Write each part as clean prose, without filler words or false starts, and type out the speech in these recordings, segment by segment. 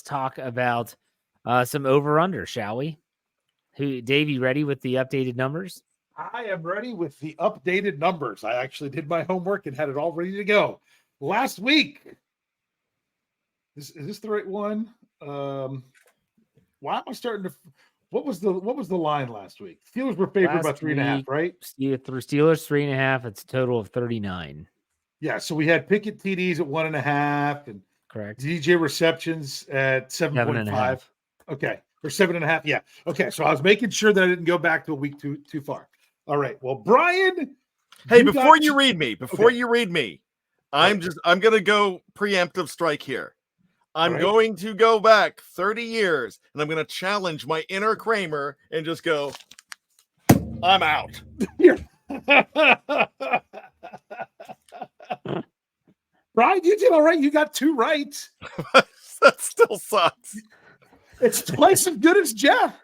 talk about some over-under, shall we? Dave, you ready with the updated numbers? I am ready with the updated numbers. I actually did my homework and had it all ready to go. Last week, is this the right one? Why am I starting to? What was the line last week? Steelers were favored by 3.5, right? Steelers 3.5. It's a total of 39. Yeah, so we had Pickett TDs at 1.5, and correct. DJ receptions at 7.5. Okay, or 7.5. Yeah. Okay, so I was making sure that I didn't go back to a week too far. All right. Well, Brian. Hey, before you read me, I'm gonna go preemptive strike here. I'm going to go back 30 years, and I'm going to challenge my inner Kramer and just go, I'm out. Brian, you did all right. You got 2 right. That still sucks. It's twice as good as Jeff.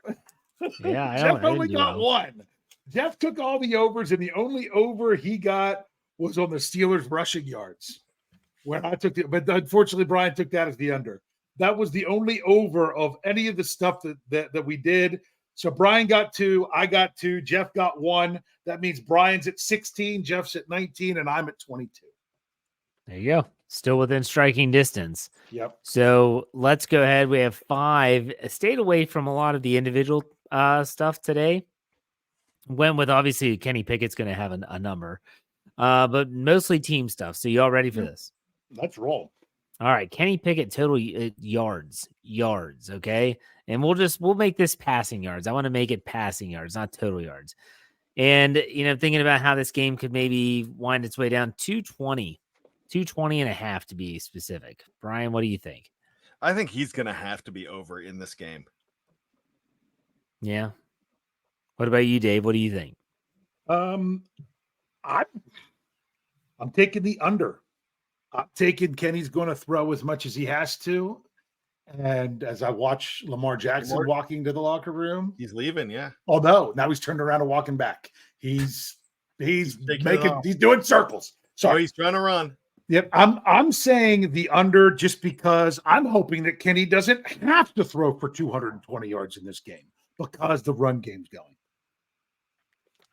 Yeah, Jeff only got 1. Jeff took all the overs, and the only over he got was on the Steelers rushing yards. When I took but unfortunately, Brian took that as the under. That was the only over of any of the stuff that we did. So Brian got 2, I got 2, Jeff got 1. That means Brian's at 16, Jeff's at 19, and I'm at 22. There you go. Still within striking distance. Yep. So let's go ahead. We have 5. Stayed away from a lot of the individual stuff today. Went with, obviously, Kenny Pickett's going to have a number, but mostly team stuff. So you all ready for this? Let's roll. All right. Kenny Pickett total yards. Okay. And we'll make this passing yards. I want to make it passing yards, not total yards. And, thinking about how this game could maybe wind its way down 220 and a half to be specific. Brian, what do you think? I think he's going to have to be over in this game. Yeah. What about you, Dave? What do you think? I'm taking the under. I'm taking Kenny's going to throw as much as he has to. And as I watch Lamar Jackson walking to the locker room, he's leaving. Yeah. Oh no! Now he's turned around and walking back. He's doing circles. Sorry, he's trying to run. Yep. I'm saying the under just because I'm hoping that Kenny doesn't have to throw for 220 yards in this game because the run game's going.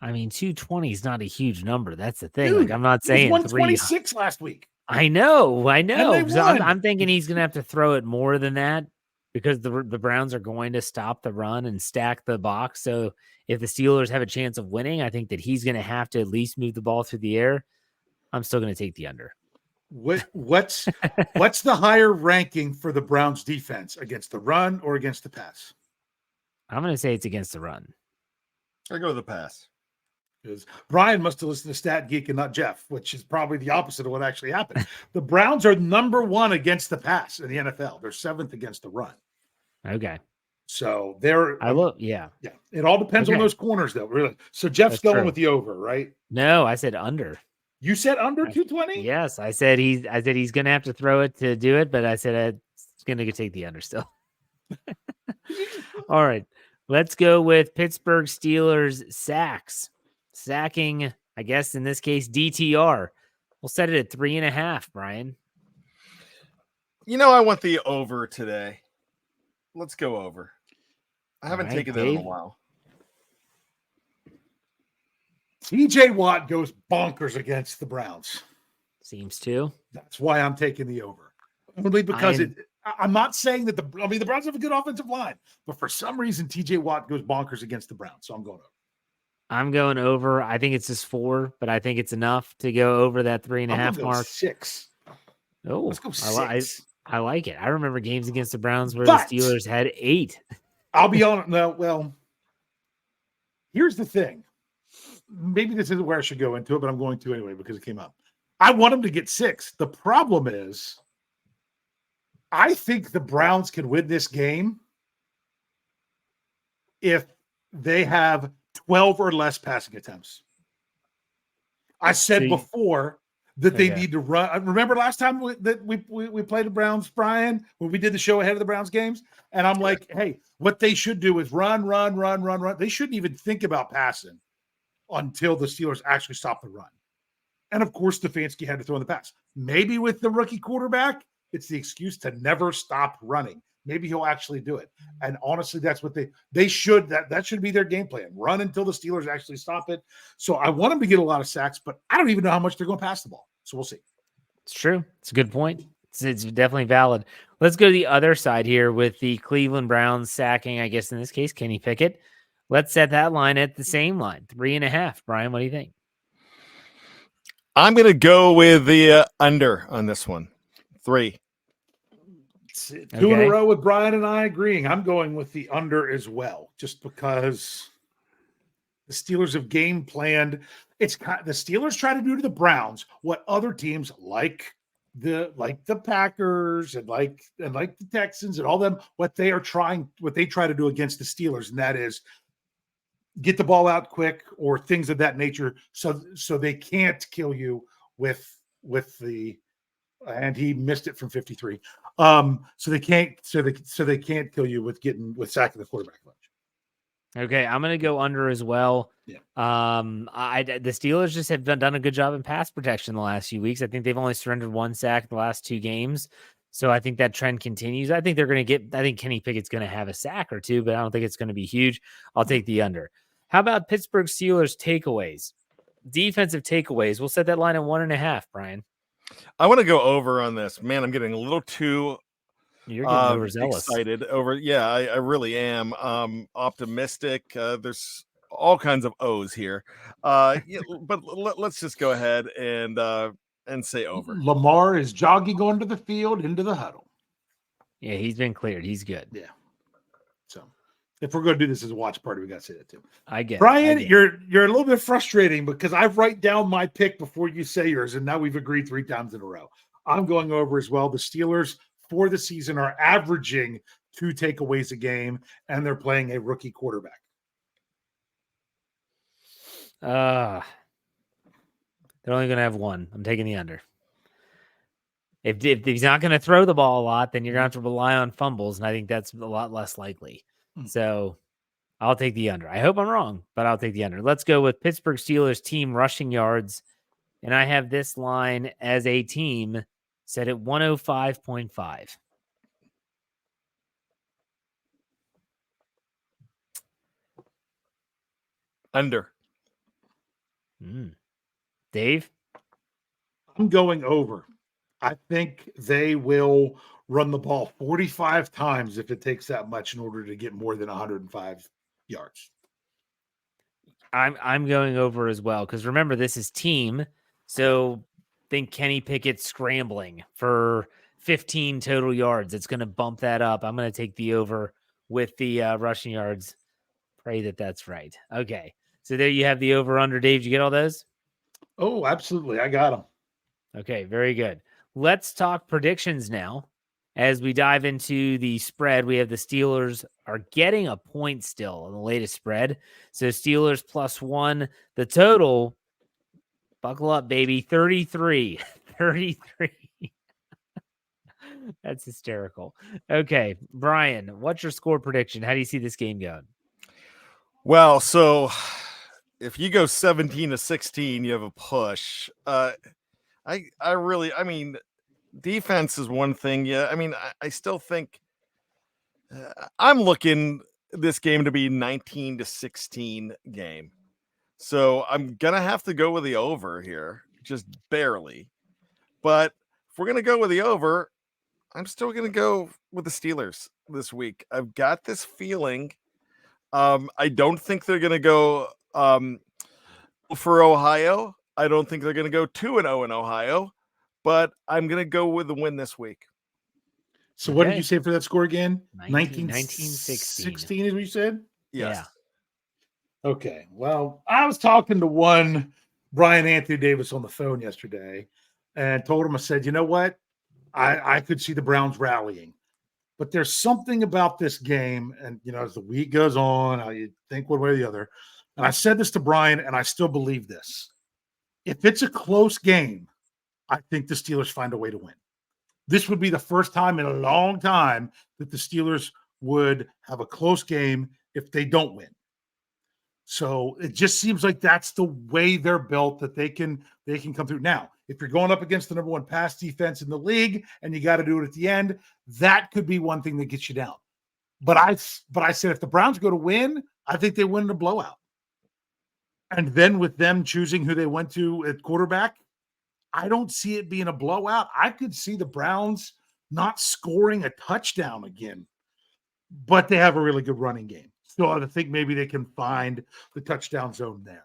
I mean, 220 is not a huge number. That's the thing. Dude, I'm not saying 126 last week. I know. I'm thinking he's going to have to throw it more than that because the Browns are going to stop the run and stack the box. So if the Steelers have a chance of winning, I think that he's going to have to at least move the ball through the air. I'm still going to take the under. What's the higher ranking for the Browns defense, against the run or against the pass? I'm going to say it's against the run. I go with the pass. Because Brian must have listened to Stat Geek and not Jeff, which is probably the opposite of what actually happened. The Browns are number 1 against the pass in the NFL. They're 7th against the run. Okay. So yeah. It all depends on those corners, though, really. So Jeff's going with the over, right? No, I said under. You said under 220? Yes, I said he's going to have to throw it to do it, but I said it's going to take the under still. All right. Let's go with Pittsburgh Steelers sacks. Sacking, I guess in this case, DTR. We'll set it at 3.5, Brian. I want the over today. Let's go over. I haven't taken that in a while. TJ Watt goes bonkers against the Browns. Seems to. That's why I'm taking the over. Only because I'm not saying that the Browns have a good offensive line, but for some reason, TJ Watt goes bonkers against the Browns. So I'm going over. I'm going over. I think it's just 4, but I think it's enough to go over that 3.5 mark. 6. Oh, let's go 6. I like it. I remember games against the Browns where the Steelers had 8. I'll be on. No, well, here's the thing. Maybe this isn't where I should go into it, but I'm going to anyway because it came up. I want them to get 6. The problem is, I think the Browns can win this game if they have 12 or less passing attempts. I said before that they need to run. Remember last time that we played the Browns, Brian, when we did the show ahead of the Browns games? And I'm like, hey, what they should do is run. They shouldn't even think about passing until the Steelers actually stop the run. And, of course, Stefanski had to throw in the pass. Maybe with the rookie quarterback, it's the excuse to never stop running. maybe he'll actually do it. And honestly, that's what they should. That should be their game plan. Run until the Steelers actually stop it. So I want them to get a lot of sacks, but I don't even know how much they're going to pass the ball. So we'll see. It's true. It's a good point. It's definitely valid. Let's go to the other side here with the Cleveland Browns sacking, I guess in this case, Kenny Pickett. Let's set that line at the same line, 3.5. Brian, what do you think? I'm going to go with the under on this one. 3. Two in a row with Brian and I agreeing. I'm going with the under as well, just because the Steelers have game planned. The Steelers try to do to the Browns what other teams like the Packers and like the Texans and all them, what they try to do against the Steelers, and that is get the ball out quick or things of that nature, so they can't kill you with the. And he missed it from 53. So they can't kill you with sacking the quarterback bunch. Okay, I'm going to go under as well. Yeah. The Steelers just have done a good job in pass protection the last few weeks. I think they've only surrendered 1 sack the last 2 games. So I think that trend continues. I think Kenny Pickett's going to have a sack or 2, but I don't think it's going to be huge. I'll take the under. How about Pittsburgh Steelers takeaways? Defensive takeaways. We'll set that line at 1.5, Brian. I want to go over on this. Man, I'm getting a little too You're getting overzealous. Excited over. Yeah, I really am. Optimistic. There's all kinds of O's here. Yeah, but let's just go ahead and say over. Lamar is jogging onto the field into the huddle. Yeah, he's been cleared. He's good. Yeah. So if we're going to do this as a watch party, we got to say that too. I get Brian, it. you're a little bit frustrating because I write down my pick before you say yours, and now we've agreed 3 times in a row. I'm going over as well. The Steelers for the season are averaging 2 takeaways a game, and they're playing a rookie quarterback. They're only going to have 1. I'm taking the under. If he's not going to throw the ball a lot, then you're going to have to rely on fumbles, and I think that's a lot less likely. So I'll take the under. I hope I'm wrong, but I'll take the under. Let's go with Pittsburgh Steelers team rushing yards, and I have this line as a team set at 105.5. Under. Dave? I'm going over. I think they will run the ball 45 times if it takes that much in order to get more than 105 yards. I'm going over as well because remember, this is team. So think Kenny Pickett scrambling for 15 total yards. It's going to bump that up. I'm going to take the over with the rushing yards. Pray that that's right. Okay. So there you have the over under. Dave, did you get all those? Oh, absolutely. I got them. Okay. Very good. Let's talk predictions now. As we dive into the spread, we have the Steelers are getting a point still on the latest spread. So Steelers +1. The total, buckle up, baby, 33. 33. That's hysterical. Okay, Brian, what's your score prediction? How do you see this game going? Well, so if you go 17-16, you have a push. I mean, defense is one thing. Yeah, I mean, I still think I'm looking this game to be 19-16 game. So I'm gonna have to go with the over here, just barely. But if we're gonna go with the over, I'm still gonna go with the Steelers this week. I've got this feeling. I don't think they're gonna go for Ohio. I don't think they're gonna go 2-0 in Ohio. But I'm going to go with the win this week. So what did you say for that score again? 19-16 is what you said? Yes. Yeah. Okay. Well, I was talking to one Brian Anthony Davis on the phone yesterday and told him, I said, you know what? I could see the Browns rallying. But there's something about this game, and, you know, as the week goes on, how you think one way or the other. And I said this to Brian, and I still believe this. If it's a close game, I think the Steelers find a way to win. This would be the first time in a long time that the Steelers would have a close game if they don't win. So it just seems like that's the way they're built, that they can come through. Now, if you're going up against the number one pass defense in the league and you got to do it at the end, that could be one thing that gets you down. But I said if the Browns go to win, I think they win in a blowout. And then with them choosing who they went to at quarterback, I don't see it being a blowout. I could see the Browns not scoring a touchdown again, but they have a really good running game. So I think maybe they can find the touchdown zone there.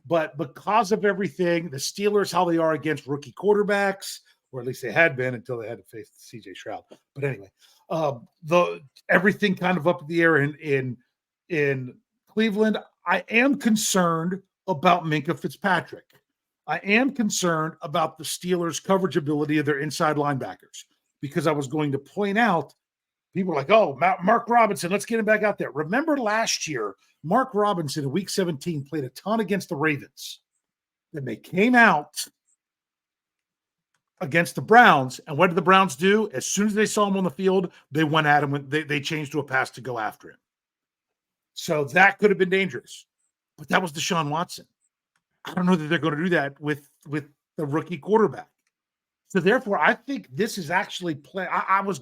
But because of everything, the Steelers, how they are against rookie quarterbacks, or at least they had been until they had to face CJ Stroud. But anyway, everything kind of up in the air in Cleveland. I am concerned about Minkah Fitzpatrick. I am concerned about the Steelers' coverage ability of their inside linebackers, because I was going to point out, people were like, oh, Mark Robinson, let's get him back out there. Remember last year, Mark Robinson in week 17 played a ton against the Ravens. Then they came out against the Browns, and what did the Browns do? As soon as they saw him on the field, they went at him. They changed to a pass to go after him. So that could have been dangerous. But that was Deshaun Watson. I don't know that they're going to do that with the rookie quarterback. So therefore, I think this is actually play. I was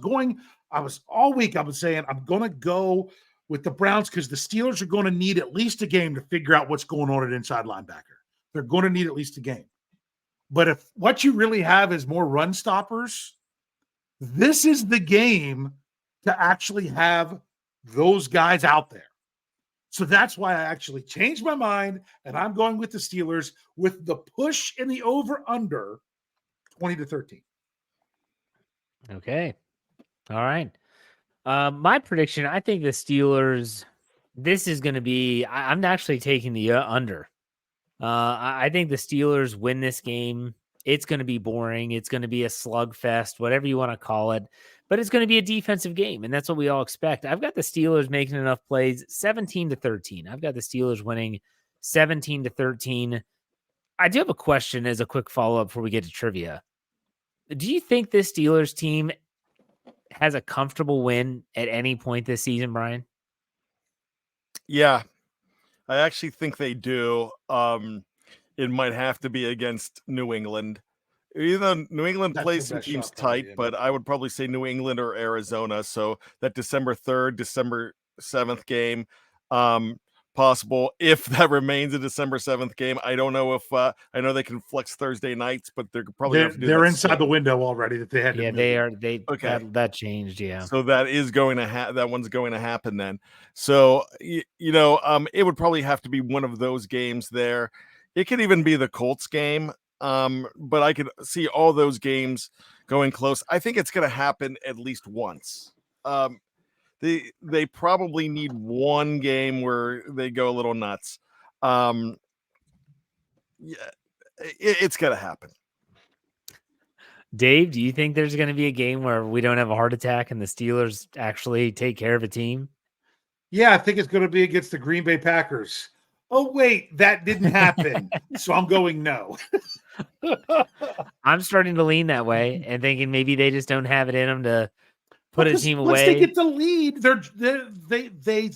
all week, I was saying, I'm going to go with the Browns because the Steelers are going to need at least a game to figure out what's going on at inside linebacker. They're going to need at least a game. But if what you really have is more run stoppers, this is the game to actually have those guys out there. So that's why I actually changed my mind, and I'm going with the Steelers with the push in the over-under 20-13. Okay. All right. My prediction, I think the Steelers, this is going to be, I'm actually taking the under. I think the Steelers win this game. It's going to be boring. It's going to be a slugfest, whatever you want to call it. But it's going to be a defensive game, and that's what we all expect. I've got the Steelers making enough plays, 17-13. I've got the Steelers winning 17-13. I do have a question as a quick follow-up before we get to trivia. Do you think this Steelers team has a comfortable win at any point this season, Brian? Yeah, I actually think they do. It might have to be against New England. Either New England plays some teams tight, but I would probably say New England or Arizona. So that December 3rd, December 7th game, possible if that remains a December 7th game. I don't know if I know they can flex Thursday nights, but they're probably they're inside the window already that they had. Yeah, to they are. Okay, that changed. Yeah, so that is going to that one's going to happen then. So it would probably have to be one of those games there. It could even be the Colts game. But I could see all those games going close. I think it's going to happen at least once. They probably need one game where they go a little nuts. Yeah, it's going to happen. Dave, do you think there's going to be a game where we don't have a heart attack and the Steelers actually take care of a team? Yeah, I think it's going to be against the Green Bay Packers. Oh, wait, that didn't happen. So I'm going no. I'm starting to lean that way and thinking maybe they just don't have it in them to put a team away. Once they get the lead, they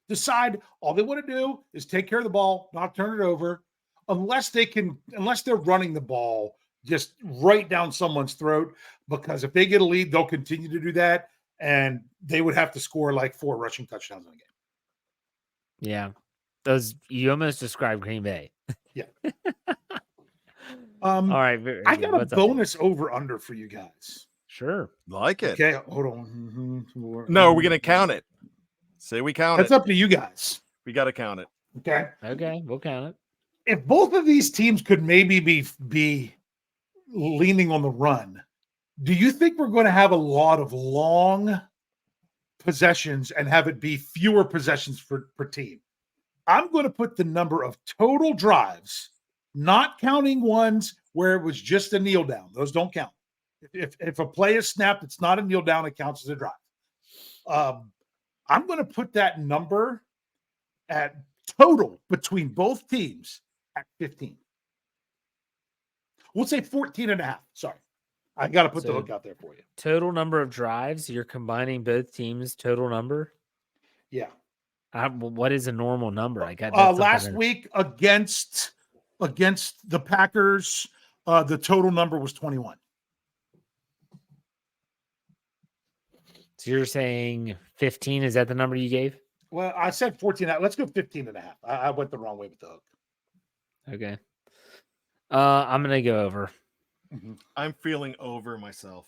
decide all they want to do is take care of the ball, not turn it over, unless they're running the ball just right down someone's throat. Because if they get a lead, they'll continue to do that, and they would have to score like 4 rushing touchdowns in a game. Yeah. You almost described Green Bay. Yeah. All right. I got a bonus over under for you guys. Sure. Like it. Okay, hold on. No, we're going to count it. Say we count That's up to you guys. We got to count it. Okay, we'll count it. If both of these teams could maybe be leaning on the run, do you think we're going to have a lot of long possessions and have it be fewer possessions per team? I'm going to put the number of total drives, not counting ones where it was just a kneel down. Those don't count. If a play is snapped, it's not a kneel down. It counts as a drive. I'm going to put that number at total between both teams at 15. We'll say 14 and a half. Sorry. I got to put the hook out there for you. Total number of drives. You're combining both teams' total number. Yeah. What is a normal number? I got last week against the Packers. The total number was 21. So you're saying 15? Is that the number you gave? Well, I said 14. Let's go 15 and a half. I went the wrong way with the hook. Okay. I'm gonna go over. Mm-hmm. I'm feeling over myself.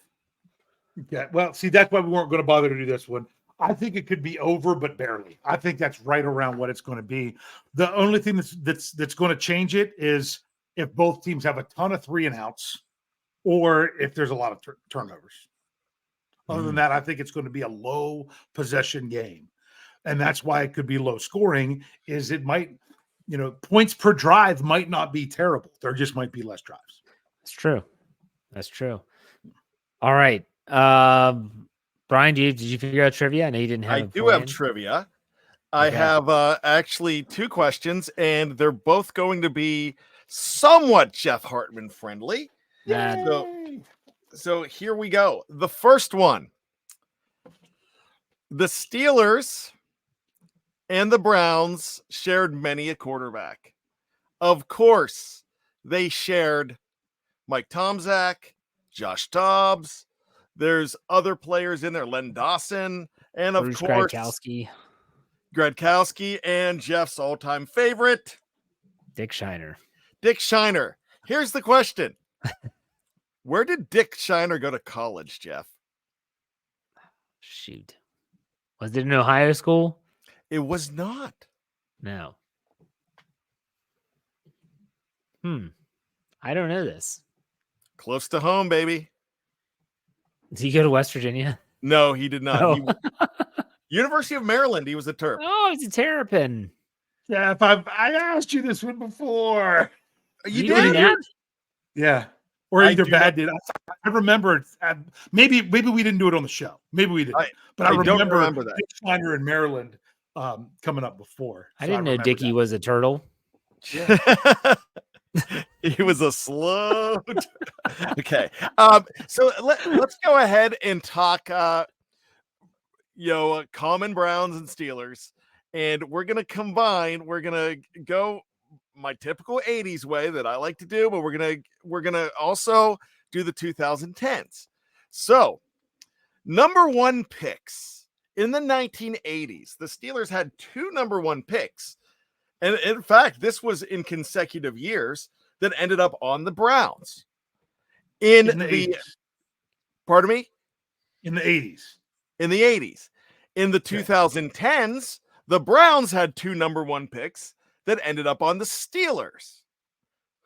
Yeah. Well, see, that's why we weren't going to bother to do this one. I think it could be over, but barely. I think that's right around what it's going to be. The only thing that's going to change it is if both teams have a ton of 3-and-outs, or if there's a lot of turnovers. Other than that, I think it's going to be a low possession game. And that's why it could be low scoring, is it might, points per drive might not be terrible. There just might be less drives. That's true. That's true. All right. Brian, did you figure out trivia? I know you didn't have I do have trivia. I have actually 2 questions, and they're both going to be somewhat Jeff Hartman friendly. So here we go. The first one. The Steelers and the Browns shared many a quarterback. Of course, they shared Mike Tomczak, Josh Dobbs. There's other players in there, Len Dawson, and of Bruce course, Gradkowski, and Jeff's all-time favorite, Dick Shiner. Dick Shiner. Here's the question. Where did Dick Shiner go to college, Jeff? Shoot. Was it in Ohio school? It was not. No. I don't know this. Close to home, baby. Did he go to West Virginia? No, he did not. Oh. University of Maryland. He was a Terp. Oh, he's a Terrapin. Yeah, I asked you this one before. You did? Yeah. Or either Bad did. I remember. Maybe we didn't do it on the show. Maybe we didn't. But I remember that. Dick Shiner in Maryland coming up before. I didn't know Dickie was a turtle. Yeah. He was a slow. Okay. So let's go ahead and talk, common Browns and Steelers. And we're going to combine. We're going to go my typical 80s way that I like to do, but we're going to also do the 2010s. So, number 1 picks in the 1980s. The Steelers had 2 number 1 picks. And in fact, this was in consecutive years that ended up on the Browns. In the 80s. Pardon me? In the 80s. In the 80s. In the 2010s, the Browns had 2 number 1 picks that ended up on the Steelers.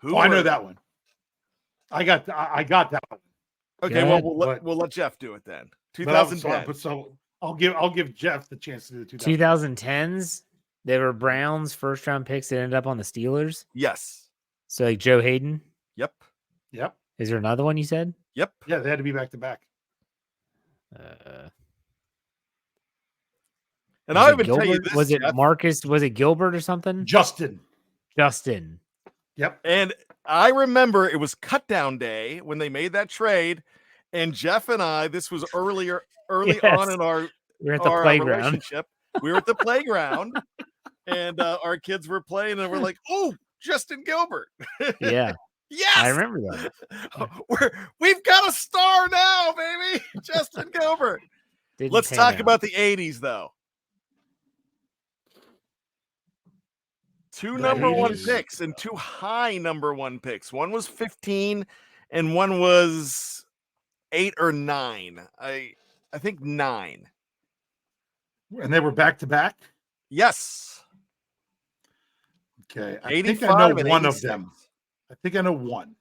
I know that one. I got that one. Okay, we'll let Jeff do it then. 2010. So I'll give Jeff the chance to do the 2010s. They were Browns first round picks that ended up on the Steelers. Yes. So like Joe Hayden. Yep. Is there another one you said? Yep. Yeah, they had to be back to back. And I would tell you this. Was it Marcus? Was it Gilbert or something? Justin. Yep. And I remember it was cut down day when they made that trade. And Jeff and I, this was early on in our playground. Relationship. We were at the playground and our kids were playing and we're like, oh, Justin Gilbert. Yeah. Yes. I remember that. We've got a star now, baby. Justin Gilbert. Let's talk about the 80s, though. 2 number 1 picks and 2 high number 1 picks. One was 15 and one was 8 or 9. I think 9. And they were back to back? Yes. Okay. I think I know one of them. I think I know one.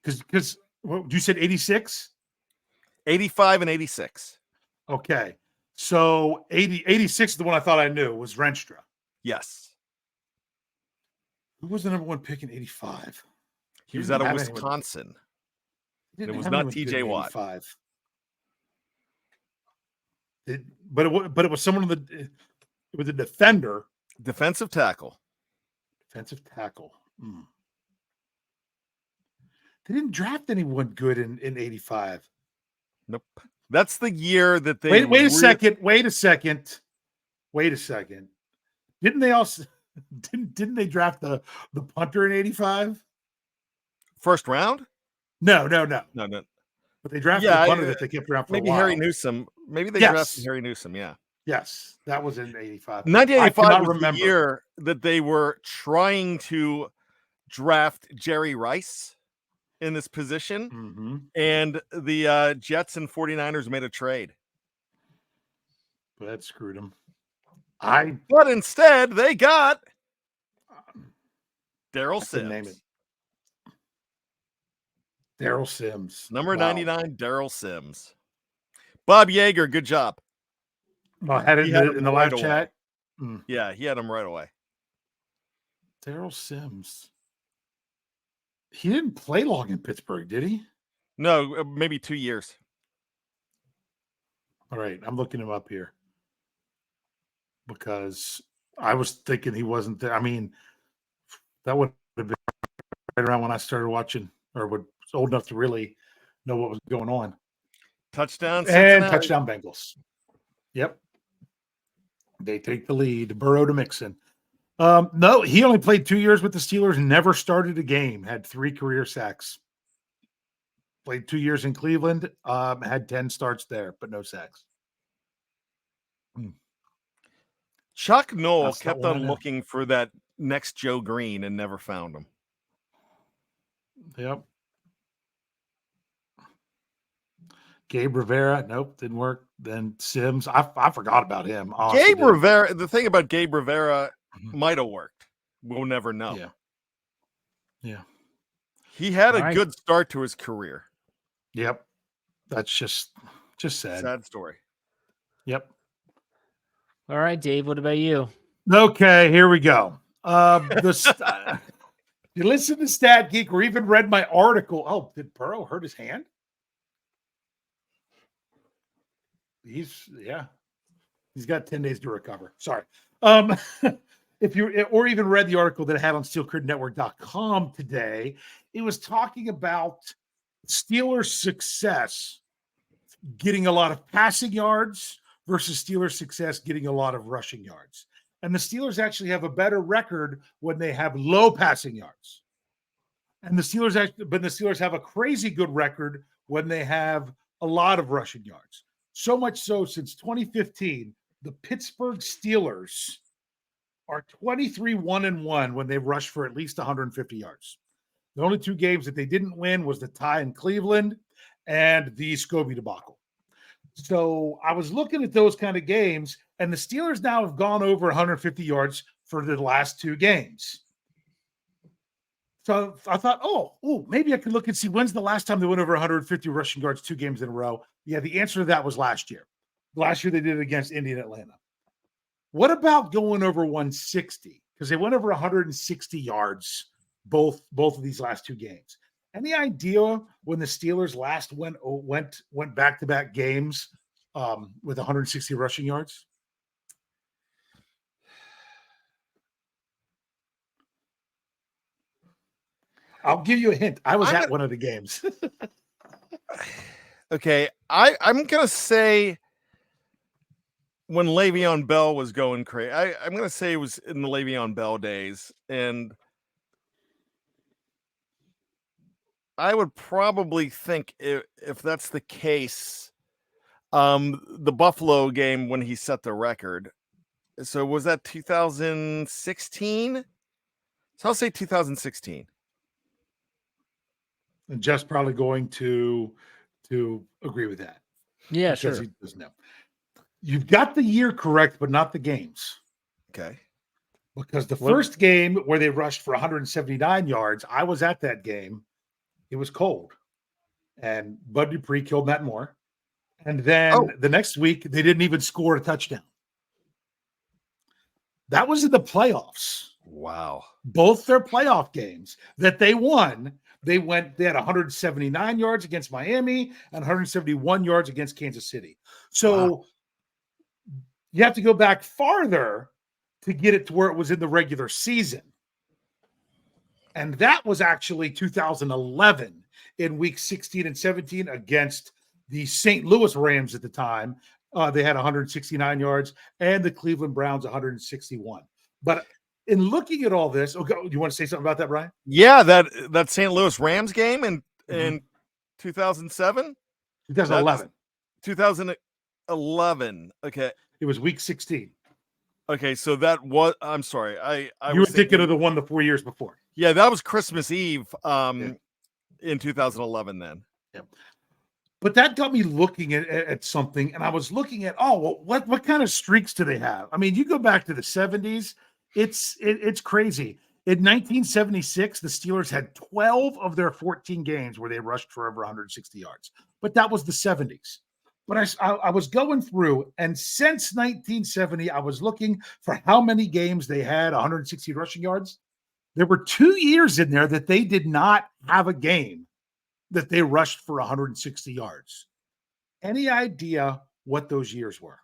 Because you said 86? 85 and 86. Okay. So 86 is the one I thought I knew was Renstra. Yes. Who was the number 1 pick in 85? He was out of Wisconsin. It was not TJ Watt. But it was someone it was a defender. Defensive tackle. They didn't draft anyone good in 85. Nope. That's the year that they wait a second. Didn't they also didn't they draft the punter in 85? First round? No. No. But they drafted a punter that they kept around for maybe a while. Harry Newsome. Maybe they drafted Harry Newsome. Yeah. Yes, that was in 85. 1985 was the year that they were trying to draft Jerry Rice in this position, and the Jets and 49ers made a trade. But that screwed them. But instead, they got Daryl Sims. Name it. Daryl Sims. Number 99, Daryl Sims. Bob Yeager, good job. I had it in the live chat. Yeah, he had him right away. Daryl Sims. He didn't play long in Pittsburgh, did he? No, maybe 2 years. All right, I'm looking him up here because I was thinking he wasn't there. I mean, that would have been right around when I started watching or was old enough to really know what was going on. Touchdown and touchdown Bengals. Yep. They take the lead. Burrow to Mixon. No, he only played 2 years with the Steelers, never started a game, had 3 career sacks. Played 2 years in Cleveland, had 10 starts there, but no sacks. Chuck Noll kept on looking for that next Joe Green and never found him. Yep. Gabe Rivera, nope, didn't work. Then Sims, I forgot about him. Gabe Rivera, the thing about Gabe Rivera might have worked. We'll never know. Yeah. He had a good start to his career. Yep. That's just sad. Sad story. Yep. All right, Dave, what about you? Okay, here we go. You listen to Stat Geek or even read my article. Oh, did Burrow hurt his hand? He's got 10 days to recover. Sorry. If you or even read the article that I had on SteelCurtainNetwork.com today, it was talking about Steelers' success getting a lot of passing yards versus Steelers' success getting a lot of rushing yards. And the Steelers actually have a better record when they have low passing yards. And the Steelers have a crazy good record when they have a lot of rushing yards. So much so, since 2015, the Pittsburgh Steelers are 23-1-1 when they rush for at least 150 yards. The only 2 games that they didn't win was the tie in Cleveland and the Scobie debacle. So I was looking at those kind of games, and the Steelers now have gone over 150 yards for the last 2 games. So I thought, maybe I could look and see when's the last time they went over 150 rushing yards 2 games in a row. Yeah, the answer to that was last year. Last year they did it against Indy and Atlanta. What about going over 160? Because they went over 160 yards both of these last 2 games. Any idea when the Steelers last went back-to-back games with 160 rushing yards? I'll give you a hint. I was at one of the games. Okay, I'm gonna say when Le'Veon Bell was going crazy. I'm gonna say it was in the Le'Veon Bell days, and I would probably think if that's the case, the Buffalo game when he set the record. So was that 2016? So I'll say 2016. And Jeff's probably going to agree with that. Yeah, sure. He doesn't know. You've got the year correct, but not the games. Okay. Because the first game where they rushed for 179 yards, I was at that game. It was cold. And Bud Dupree killed Matt Moore. And then the next week, they didn't even score a touchdown. That was in the playoffs. Wow. Both their playoff games that they won, they had 179 yards against Miami and 171 yards against Kansas City. So you have to go back farther to get it to where it was in the regular season. And that was actually 2011 in week 16 and 17 against the St. Louis Rams at the time. They had 169 yards and the Cleveland Browns 161. But in looking at all this, okay, do you want to say something about that, Brian? Yeah, that St. Louis Rams game in 2007, 2011. 2011. Okay. It was week 16. Okay, so that was. I'm sorry. I You was were thinking of the one the 4 years before. Yeah, that was Christmas Eve. In 2011. Then. Yeah. But that got me looking at something, and I was looking at, what kind of streaks do they have? I mean, you go back to the 70s, it's crazy. In 1976, the Steelers had 12 of their 14 games where they rushed for over 160 yards. But that was the 70s. But I was going through, and since 1970, I was looking for how many games they had 160 rushing yards. There were 2 years in there that they did not have a game that they rushed for 160 yards. Any idea what those years were?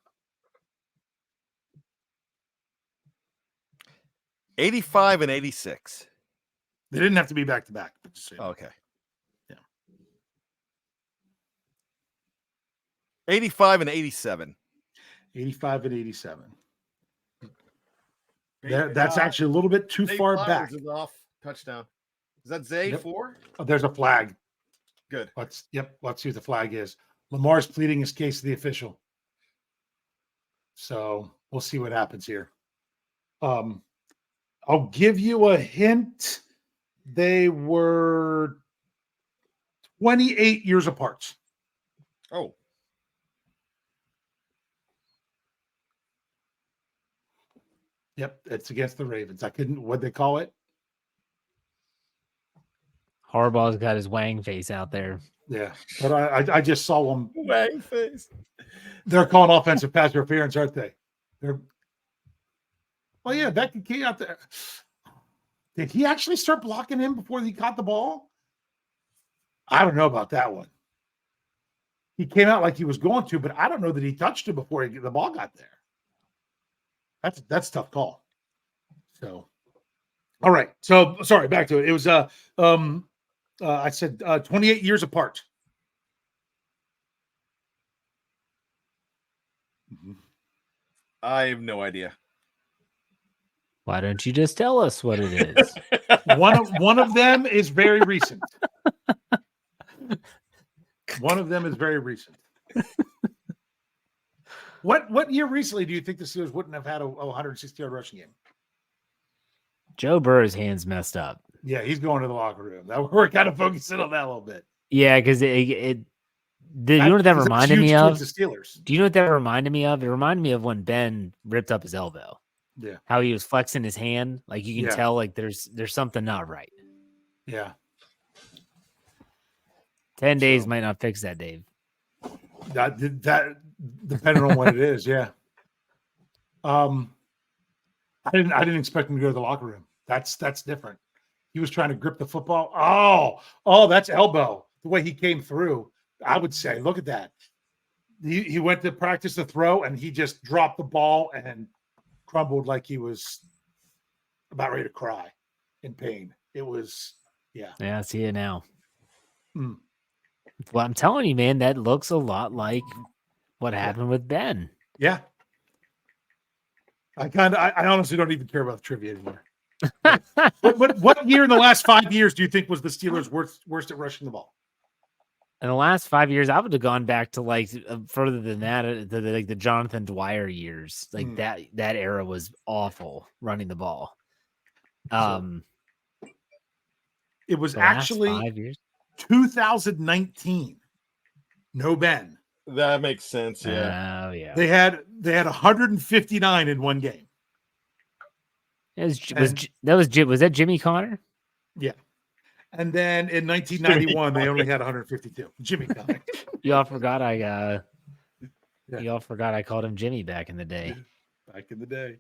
85 and 86. They didn't have to be back to back. Okay. Yeah. 85 and 87. 85 and 87. That's actually a little bit too far back. Is off touchdown. Is that Zay 4? Oh, there's a flag. Good. Let's see what the flag is. Lamar's pleading his case to the official. So we'll see what happens here. I'll give you a hint. They were 28 years apart. Oh. Yep, it's against the Ravens. What'd they call it? Harbaugh's got his Wang face out there. Yeah, but I just saw them. Wang face. They're calling offensive pass interference, aren't they? Well, yeah, Becky came out there. Did he actually start blocking him before he caught the ball? I don't know about that one. He came out like he was going to, but I don't know that he touched him before the ball got there. That's a tough call. So, all right. So, sorry, back to it. It was I said 28 years apart. I have no idea. Why don't you just tell us what it is? One of them is very recent. One of them is very recent. What year recently do you think the Steelers wouldn't have had a 160-yard rushing game? Joe Burrow's hand's messed up. Yeah, he's going to the locker room. We're kind of focusing on that a little bit. Yeah, because you know what that reminded me of? The Steelers. Do you know what that reminded me of? It reminded me of when Ben ripped up his elbow. Yeah. How he was flexing his hand. Like you can tell like there's something not right. Yeah. 10 days might not fix that, Dave. That depending on what it is, yeah. I didn't expect him to go to the locker room. That's different. He was trying to grip the football. Oh, that's elbow. The way he came through, I would say, look at that. He went to practice the throw and he just dropped the ball and crumbled like he was about ready to cry in pain. It was, yeah. Yeah, I see it now. Well, I'm telling you, man, that looks a lot like what happened with Ben. Yeah. I honestly don't even care about the trivia anymore. What year in the last 5 years do you think was the Steelers worst at rushing the ball? In the last 5 years, I would have gone back to like further than that, the Jonathan Dwyer years. Like that era was awful running the ball. It was actually 5 years. 2019. No Ben. That makes sense. Yeah. Oh yeah. They had 159 in one game. Was that Jimmy Connor? Yeah. And then in 1991, they only had 152. Jimmy Connor. Y'all forgot I called him Jimmy back in the day. Back in the day.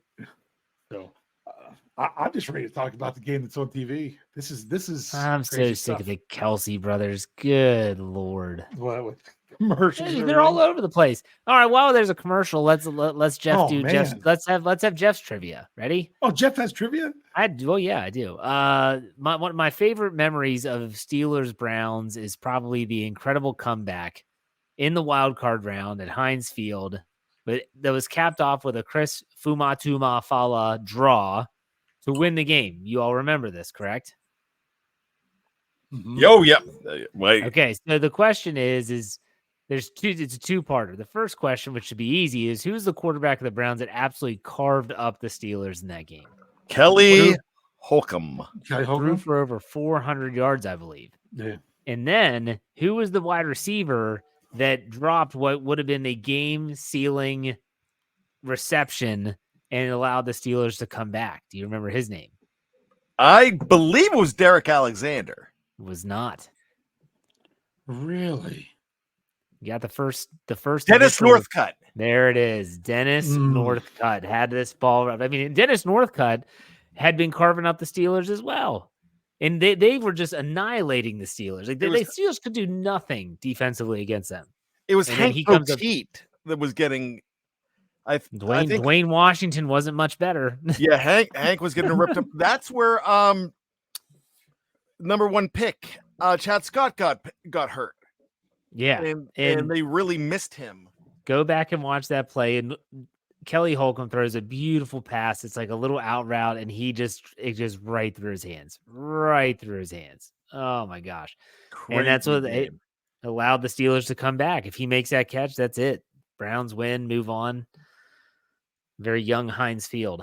So I'm just ready to talk about the game that's on TV. This is. I'm so sick of the Kelsey brothers. Good Lord. What with commercials? They're all over the place. All right. While there's a commercial, let's Jeff do Jeff's. Let's have Jeff's trivia. Ready? Oh, Jeff has trivia? I do. Oh yeah, I do. One of my favorite memories of Steelers Browns is probably the incredible comeback in the wild card round at Heinz Field, but that was capped off with a Chris Fumatuma Fala draw to win the game. You all remember this, correct? Yo, yep. Wait. Okay, so the question is there's two. It's a two-parter. The first question, which should be easy, is who's the quarterback of the Browns that absolutely carved up the Steelers in that game? Kelly Holcomb. Threw for over 400 yards, I believe. Yeah. And then who was the wide receiver that dropped what would have been a game-sealing reception and allowed the Steelers to come back? Do you remember his name? I believe it was Derek Alexander. It was not. Really? You got the first Dennis initial- Northcutt. There it is. Dennis Northcutt had this ball. I mean, Dennis Northcutt had been carving up the Steelers as well. And they were just annihilating the Steelers. Like the Steelers could do nothing defensively against them. It was And then Hank he comes up- Poteet that was getting I think Dwayne Washington wasn't much better. yeah, Hank was getting ripped up. That's where number 1 pick, Chad Scott got hurt. Yeah. And they really missed him. Go back and watch that play. And Kelly Holcomb throws a beautiful pass. It's like a little out route, and it just right through his hands. Right through his hands. Oh my gosh. And that's what it allowed the Steelers to come back. If he makes that catch, that's it. Browns win, move on. Very young Heinz Field.